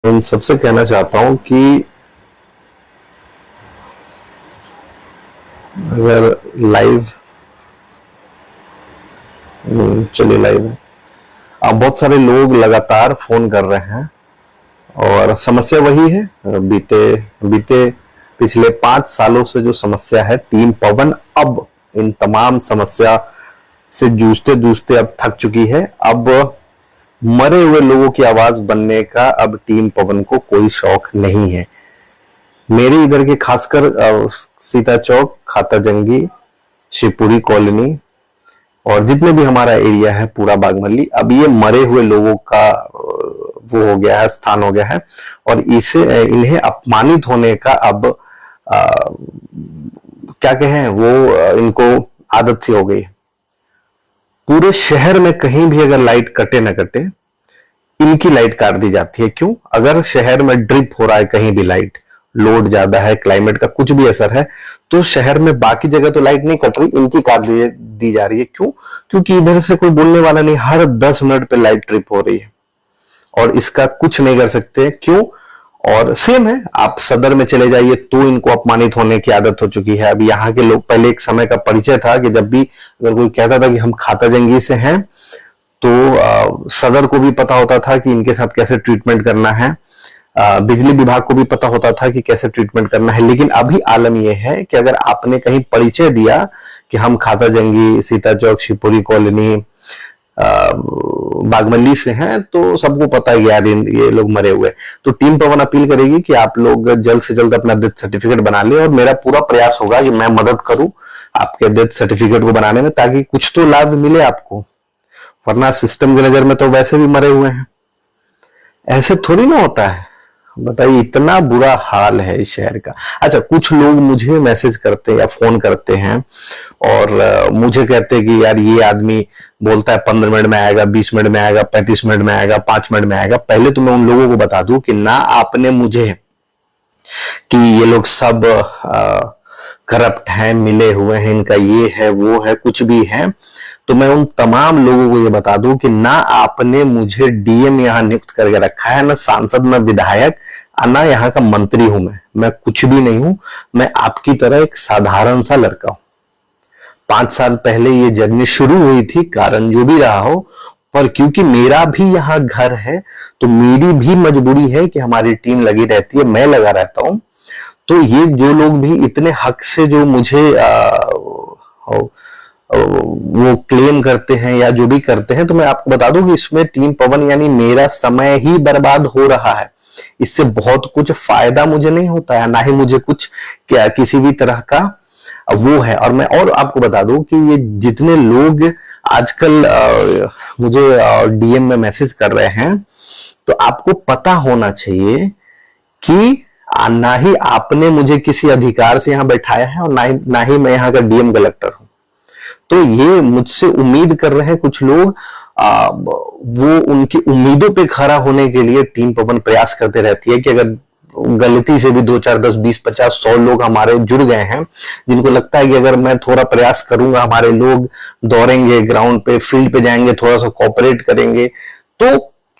उन सबसे कहना चाहता हूं कि अगर लाइव चलिए लाइव है। अब बहुत सारे लोग लगातार फोन कर रहे हैं और समस्या वही है। बीते बीते पिछले 5 सालों से जो समस्या है टीम पवन अब इन तमाम समस्या से जूझते जूझते अब थक चुकी है। अब मरे हुए लोगों की आवाज बनने का अब टीम पवन को कोई शौक नहीं है। मेरे इधर के खासकर सीता चौक, खाता जंगी, शिवपुरी कॉलोनी और जितने भी हमारा एरिया है पूरा बागमल्ली, अब ये मरे हुए लोगों का वो हो गया है, स्थान हो गया है। और इसे इन्हें अपमानित होने का अब क्या कहें वो इनको आदत सी हो गई है। पूरे शहर में कहीं भी अगर लाइट कटे न कटे, इनकी लाइट काट दी जाती है। क्यों? अगर शहर में ड्रिप हो रहा है, कहीं भी लाइट लोड ज्यादा है, क्लाइमेट का कुछ भी असर है, तो शहर में बाकी जगह तो लाइट नहीं कट रही, इनकी काट दी जा रही है। क्यों? क्योंकि इधर से कोई बोलने वाला नहीं, हर 10 मिनट पे लाइट ट्रिप हो रही है और इसका कुछ नहीं कर सकते। क्यों? और सेम है, आप सदर में चले जाइए तो इनको अपमानित होने की आदत हो चुकी है। अब यहाँ के लोग, पहले एक समय का परिचय था कि जब भी अगर कोई कहता था कि हम खाता जंगी से हैं, तो सदर को भी पता होता था कि इनके साथ कैसे ट्रीटमेंट करना है, बिजली विभाग को भी पता होता था कि कैसे ट्रीटमेंट करना है। लेकिन अभी आलम यह है कि अगर आपने कहीं परिचय दिया कि हम खाता जंगी, सीता चौक, शिवपुरी कॉलोनी, बागमल्ली से हैं, तो सबको पता है यार ये लोग मरे हुए। तो टीम पवन अपील करेगी कि आप लोग जल्द से जल्द अपना डेथ सर्टिफिकेट बना ले और मेरा पूरा प्रयास होगा कि मैं मदद करूं आपके डेथ सर्टिफिकेट को बनाने में, ताकि कुछ तो लाभ मिले आपको। वरना सिस्टम की नजर में तो वैसे भी मरे हुए हैं। ऐसे थोड़ी ना होता है, बताइए। इतना बुरा हाल है इस शहर का। अच्छा, कुछ लोग मुझे मैसेज करते हैं या फोन करते हैं और मुझे कहते हैं कि यार ये आदमी बोलता है 15 मिनट में आएगा, 20 मिनट में आएगा, 35 मिनट में आएगा, 5 मिनट में आएगा। पहले तो मैं उन लोगों को बता दूं कि ना आपने मुझे कि ये लोग सब करप्ट हैं, मिले हुए हैं, इनका ये है वो है, कुछ भी है, तो मैं उन तमाम लोगों को ये बता दूं कि ना आपने मुझे डीएम यहां नियुक्त करके रखा है, ना सांसद, ना विधायक, ना यहाँ का मंत्री हूं। मैं कुछ भी नहीं हूं। मैं आपकी तरह एक साधारण सा लड़का हूं। 5 साल पहले ये जर्नी शुरू हुई थी, कारण जो भी रहा हो, पर क्योंकि मेरा भी यहाँ घर है तो मेरी भी मजबूरी है कि हमारी टीम लगी रहती है, मैं लगा रहता हूं। तो ये जो लोग भी इतने हक से जो मुझे वो क्लेम करते हैं या जो भी करते हैं, तो मैं आपको बता दूं कि इसमें टीम पवन यानी मेरा समय ही बर्बाद हो रहा है। इससे बहुत कुछ फायदा मुझे नहीं होता है, ना ही मुझे कुछ क्या किसी भी तरह का वो है। और मैं और आपको बता दूं कि ये जितने लोग आजकल मुझे डीएम में मैसेज कर रहे हैं, तो आपको पता होना चाहिए कि ना ही आपने मुझे किसी अधिकार से यहां बैठाया है और ना ही मैं यहाँ का डीएम कलेक्टर हूं। तो ये मुझसे उम्मीद कर रहे हैं कुछ लोग, वो उनकी उम्मीदों पे खरा होने के लिए टीम पवन प्रयास करते रहती है कि अगर गलती से भी 2, 4, 10, 20, 50, 100 लोग हमारे जुड़ गए हैं, जिनको लगता है कि अगर मैं थोड़ा प्रयास करूंगा, हमारे लोग दौड़ेंगे, ग्राउंड पे, फील्ड पे जाएंगे, थोड़ा सा कोऑपरेट करेंगे, तो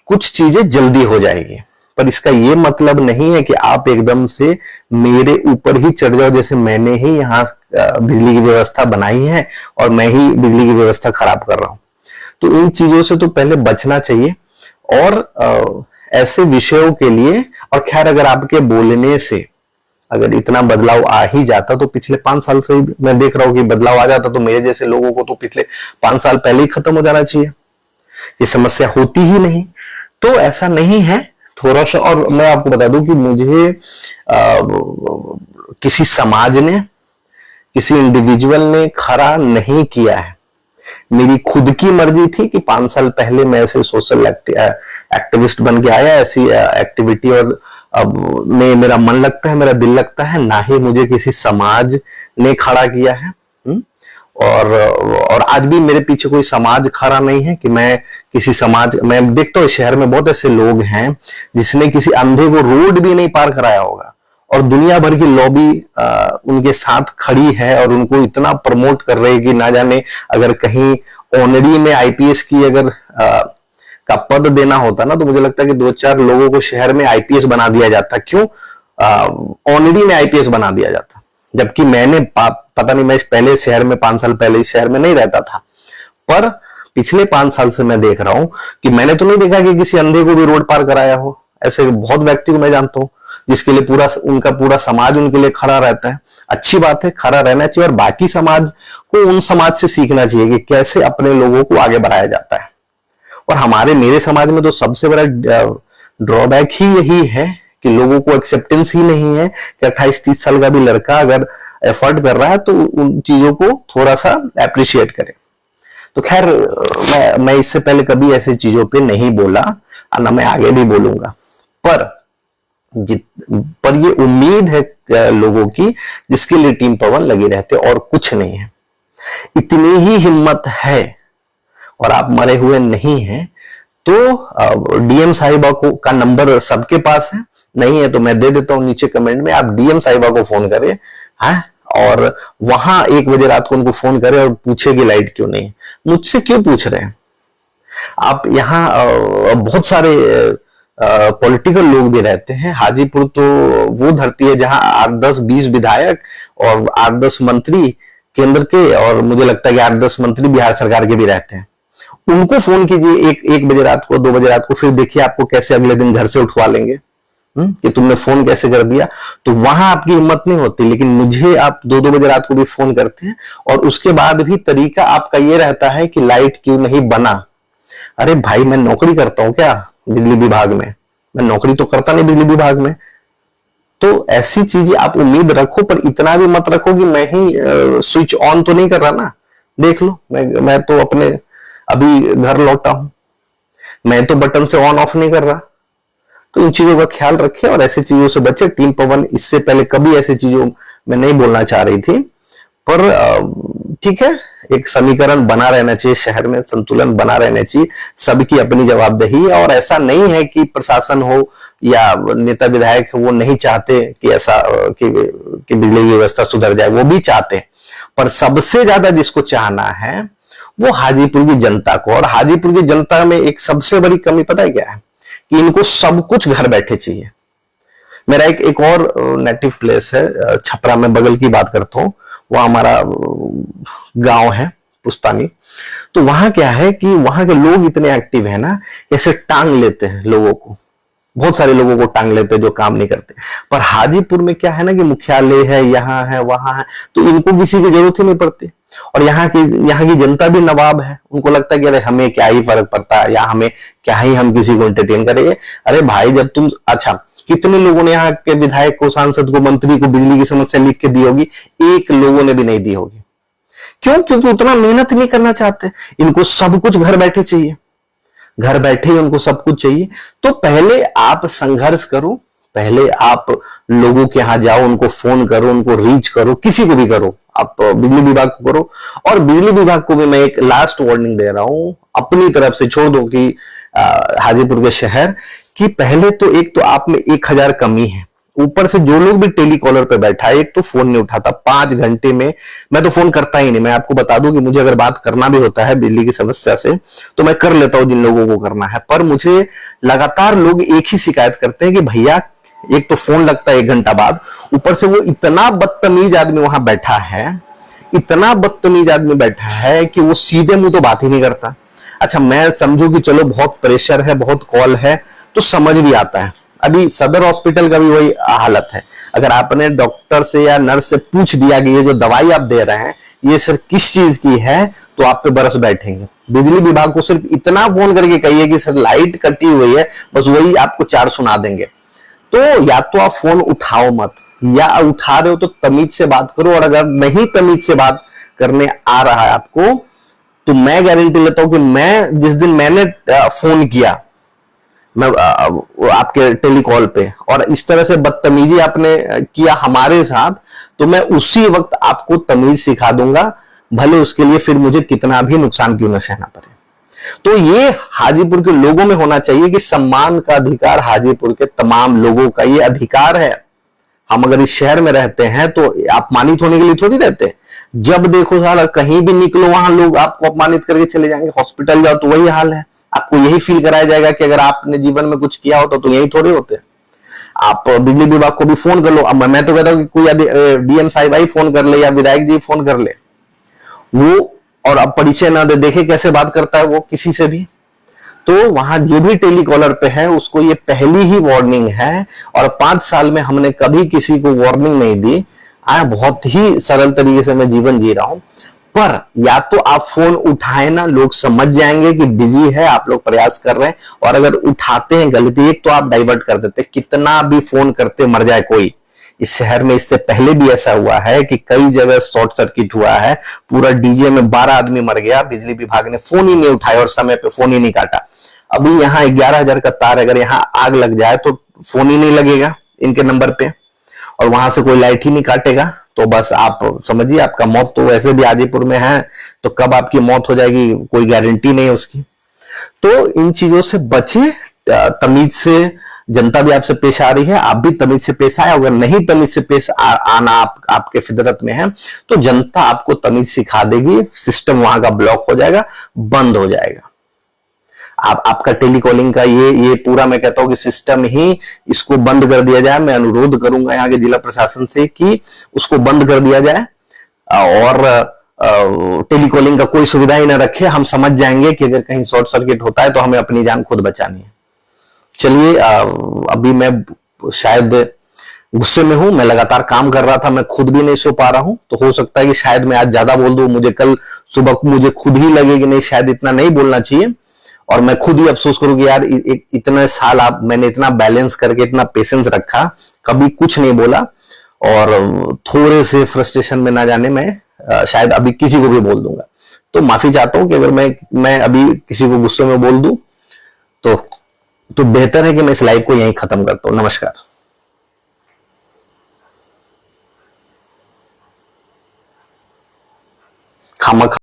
कुछ चीजें जल्दी हो जाएगी। पर इसका ये मतलब नहीं है कि आप एकदम से मेरे ऊपर ही चढ़ जाओ, जैसे मैंने ही यहाँ बिजली की व्यवस्था बनाई है और मैं ही बिजली की व्यवस्था खराब कर रहा हूं। तो इन चीजों से तो पहले बचना चाहिए। और ऐसे विषयों के लिए, और खैर अगर आपके बोलने से अगर इतना बदलाव आ ही जाता, तो पिछले 5 साल से ही मैं देख रहा हूं कि बदलाव आ जाता, तो मेरे जैसे लोगों को तो पिछले 5 साल पहले ही खत्म हो जाना चाहिए, ये समस्या होती ही नहीं। तो ऐसा नहीं है थोड़ा सा। और मैं आपको बता दूं कि मुझे किसी समाज ने, किसी इंडिविजुअल ने खड़ा नहीं किया है। मेरी खुद की मर्जी थी कि 5 साल पहले मैं ऐसे सोशल एक्टिविस्ट बन के आया, ऐसी एक्टिविटी और अब में मेरा मन लगता है, मेरा दिल लगता है, ना ही मुझे किसी समाज ने खड़ा किया है। और आज भी मेरे पीछे कोई समाज खड़ा नहीं है कि मैं किसी समाज, मैं देखता हूँ शहर में बहुत ऐसे लोग हैं जिसने किसी अंधे को रोड भी नहीं पार कराया होगा और दुनिया भर की लॉबी उनके साथ खड़ी है और उनको इतना प्रमोट कर रही है कि ना जाने अगर कहीं ऑनरी में आईपीएस की अगर का पद देना होता ना, तो मुझे लगता है कि 2-4 लोगों को शहर में आईपीएस बना दिया जाता। क्यों? ऑनरी में आईपीएस बना दिया जाता। जबकि मैंने पता नहीं, मैं पहले शहर में 5 साल पहले इस शहर में नहीं रहता था, पर पिछले 5 साल से मैं देख रहा हूं कि मैंने तो नहीं देखा कि किसी अंधे को भी रोड पार कराया हो। ऐसे बहुत व्यक्ति को मैं जानता हूं जिसके लिए उनका पूरा समाज उनके लिए खड़ा रहता है। अच्छी बात है, खड़ा रहना चाहिए, और बाकी समाज को उन समाज से सीखना चाहिए कि कैसे अपने लोगों को आगे बढ़ाया जाता है। और मेरे समाज में तो सबसे बड़ा ड्रॉबैक ही यही है कि लोगों को एक्सेप्टेंस ही नहीं है कि 28-30 साल का भी लड़का अगर एफर्ट कर रहा है तो उन चीजों को थोड़ा सा अप्रिशिएट करे। तो खैर, मैं इससे पहले कभी ऐसी चीजों पे नहीं बोला और ना मैं आगे भी बोलूंगा, पर ये उम्मीद है लोगों की जिसके लिए टीम पवन लगी रहते, और कुछ नहीं है। इतनी ही हिम्मत है और आप मरे हुए नहीं हैं तो डीएम साहिबा का नंबर सबके पास है, नहीं है तो मैं दे देता हूं नीचे कमेंट में, आप डीएम साहिबा को फोन करें, हाँ, और वहां 1 बजे रात को उनको फोन करें और पूछे कि लाइट क्यों नहीं। मुझसे क्यों पूछ रहे हैं आप? यहाँ बहुत सारे पॉलिटिकल लोग भी रहते हैं। हाजीपुर तो वो धरती है जहां 8-10-20 विधायक और 8-10 मंत्री केंद्र के, और मुझे लगता है कि 8-10 मंत्री बिहार सरकार के भी रहते हैं। उनको फोन कीजिए 1 बजे रात को, 2 बजे रात को, फिर देखिए आपको कैसे अगले दिन घर से उठवा लेंगे कि तुमने फोन कैसे कर दिया। तो वहां आपकी हिम्मत नहीं होती, लेकिन मुझे आप 2-2 बजे रात को भी फोन करते हैं, और उसके बाद भी तरीका आपका ये रहता है कि लाइट क्यों नहीं बना। अरे भाई, मैं नौकरी करता हूं क्या बिजली विभाग में? मैं नौकरी तो करता नहीं बिजली विभाग में। तो ऐसी चीजें आप उम्मीद रखो, पर इतना भी मत रखो कि मैं ही स्विच ऑन तो नहीं कर रहा ना। देख लो, मैं तो अपने अभी घर लौटा हूं, मैं तो बटन से ऑन ऑफ नहीं कर रहा। तो इन चीजों का ख्याल रखें और ऐसी चीजों से बचे। टीम पवन इससे पहले कभी ऐसी चीजों में नहीं बोलना चाह रही थी, पर ठीक है, एक समीकरण बना रहना चाहिए, शहर में संतुलन बना रहना चाहिए, सबकी अपनी जवाबदेही है। और ऐसा नहीं है कि प्रशासन हो या नेता विधायक वो नहीं चाहते कि ऐसा कि बिजली की व्यवस्था सुधर जाए, वो भी चाहते हैं, पर सबसे ज्यादा जिसको चाहना है वो हाजीपुर की जनता को। और हाजीपुर की जनता में एक सबसे बड़ी कमी पता है क्या है? कि इनको सब कुछ घर बैठे चाहिए। मेरा एक और नेटिव प्लेस है छपरा में, बगल की बात करता हूं, वहां हमारा गांव है पुस्तानी। तो वहां क्या है कि वहां के लोग इतने एक्टिव है ना, ऐसे टांग लेते हैं लोगों को, बहुत सारे लोगों को टांग लेते हैं जो काम नहीं करते। पर हाजीपुर में क्या है ना कि मुख्यालय है, यहाँ है, वहां है, तो इनको किसी की जरूरत ही नहीं पड़ती। और यहाँ की जनता भी नवाब है, उनको लगता है कि अरे हमें क्या ही फर्क पड़ता है, या हमें क्या ही हम किसी को एंटरटेन करेंगे। अरे भाई, जब तुम, अच्छा, कितने लोगों ने यहाँ के विधायक को, सांसद को, मंत्री को बिजली की समस्या लिख के दी होगी? 1 लोगों ने भी नहीं दी होगी। क्यों? क्योंकि उतना मेहनत नहीं करना चाहते। इनको सब कुछ घर बैठे चाहिए, घर बैठे ही उनको सब कुछ चाहिए। तो पहले आप संघर्ष करो, पहले आप लोगों के यहां जाओ, उनको फोन करो, उनको रीच करो, किसी को भी करो, आप बिजली विभाग को करो। और बिजली विभाग को भी मैं एक लास्ट वार्निंग दे रहा हूं अपनी तरफ से, छोड़ दो कि हाजीपुर के शहर की, पहले तो एक तो आप में 1000 कमी है, ऊपर से जो लोग भी टेलीकॉलर पे बैठा है, एक तो फोन नहीं उठाता 5 घंटे में। मैं तो फोन करता ही नहीं, मैं आपको बता दूं कि मुझे अगर बात करना भी होता है बिजली की समस्या से तो मैं कर लेता हूं जिन लोगों को करना है, पर मुझे लगातार लोग एक ही शिकायत करते हैं कि भैया, एक तो फोन लगता है 1 घंटा बाद, ऊपर से वो इतना बदतमीज आदमी वहां बैठा है, इतना बदतमीज आदमी बैठा है कि वो सीधे मुंह तो बात ही नहीं करता। अच्छा, मैं समझू कि चलो बहुत प्रेशर है, बहुत कॉल है, तो समझ भी आता है। अभी सदर हॉस्पिटल का भी वही हालत है। अगर आपने डॉक्टर से या नर्स से पूछ दिया कि ये जो दवाई आप दे रहे हैं ये सिर्फ किस चीज की है, तो आप पे बरस बैठेंगे। बिजली विभाग को सिर्फ इतना फोन करके कहिए कि सर लाइट कटी हुई है, बस वही आपको 4 सुना देंगे। तो या तो आप फोन उठाओ मत, या उठा रहे हो तो तमीज से बात करो, और अगर नहीं तमीज से बात करने आ रहा है आपको, तो मैं गारंटी लेता हूं कि मैं जिस दिन मैंने फोन किया, मैं आपके टेलीकॉल पे, और इस तरह से बदतमीजी आपने किया हमारे साथ, तो मैं उसी वक्त आपको तमीज सिखा दूंगा, भले उसके लिए फिर मुझे कितना भी नुकसान क्यों न सहना पड़े। तो ये हाजीपुर के लोगों में होना चाहिए कि सम्मान का अधिकार हाजीपुर के तमाम लोगों का ये अधिकार है। हम अगर इस शहर में रहते हैं तो अपमानित होने के लिए थोड़ी रहते। जब देखो साला कहीं भी निकलो वहां लोग आपको अपमानित करके चले जाएंगे। हॉस्पिटल जाओ तो वही हाल है, आपको यही फील कराया जाएगा कि अगर आपने जीवन में कुछ किया होता तो यही थोड़े होते। आप बिजली विभाग को भी फोन कर लो। अब मैं तो कहता हूं कि कोई डीएम साहिब आई फोन कर ले या विधायक जी फोन कर ले, वो और अब परिचय ना दे, देखे कैसे बात करता है वो किसी से भी। तो वहां जो भी टेलीकॉलर पे है उसको ये पहली ही वार्निंग है, और 5 साल में हमने कभी किसी को वार्निंग नहीं दी। बहुत ही सरल तरीके से मैं जीवन जी रहा हूं। पर या तो आप फोन उठाए ना, लोग समझ जाएंगे कि बिजी है, आप लोग प्रयास कर रहे हैं, और अगर उठाते हैं गलती, एक तो आप डाइवर्ट कर देते, कितना भी फोन करते मर जाए कोई। इस शहर में इससे पहले भी ऐसा हुआ है कि कई जगह शॉर्ट सर्किट हुआ है, पूरा डीजे में 12 आदमी मर गया, बिजली विभाग ने फोन ही नहीं उठाया और समय पे फोन ही नहीं काटा। अभी यहाँ 11,000 का तार, अगर यहाँ आग लग जाए तो फोन ही नहीं लगेगा इनके नंबर पे, और वहां से कोई लाइट ही नहीं काटेगा, तो बस आप समझिए आपका मौत तो वैसे भी आदिपुर में है, तो कब आपकी मौत हो जाएगी कोई गारंटी नहीं है उसकी। तो इन चीजों से बचे, तमीज से जनता भी आपसे पेश आ रही है, आप भी तमीज से पेश आए। अगर नहीं तमीज से पेश आना आपके फितरत में है तो जनता आपको तमीज सिखा देगी, सिस्टम वहां का ब्लॉक हो जाएगा, बंद हो जाएगा। आपका टेलीकॉलिंग का ये पूरा मैं कहता हूं कि सिस्टम ही इसको बंद कर दिया जाए। मैं अनुरोध करूंगा यहाँ के जिला प्रशासन से कि उसको बंद कर दिया जाए और टेलीकॉलिंग का कोई सुविधा ही ना रखे। हम समझ जाएंगे कि अगर कहीं शॉर्ट सर्किट होता है तो हमें अपनी जान खुद बचानी है। चलिए, अभी मैं शायद गुस्से में हूं, मैं लगातार काम कर रहा था, मैं खुद भी नहीं सो पा रहा हूं, तो हो सकता है कि शायद मैं आज ज्यादा बोल दूं, मुझे कल सुबह मुझे खुद ही लगे कि नहीं शायद इतना नहीं बोलना चाहिए, और मैं खुद ही अफसोस करूं कि यार इतने साल मैंने इतना बैलेंस करके इतना पेशेंस रखा, कभी कुछ नहीं बोला, और थोड़े से फ्रस्ट्रेशन में ना जाने मैं शायद अभी किसी को भी बोल दूंगा। तो माफी चाहता हूं कि अगर मैं अभी किसी को गुस्से में बोल दूं तो बेहतर है कि मैं इस लाइव को यहीं खत्म करता हूं। नमस्कार। खामा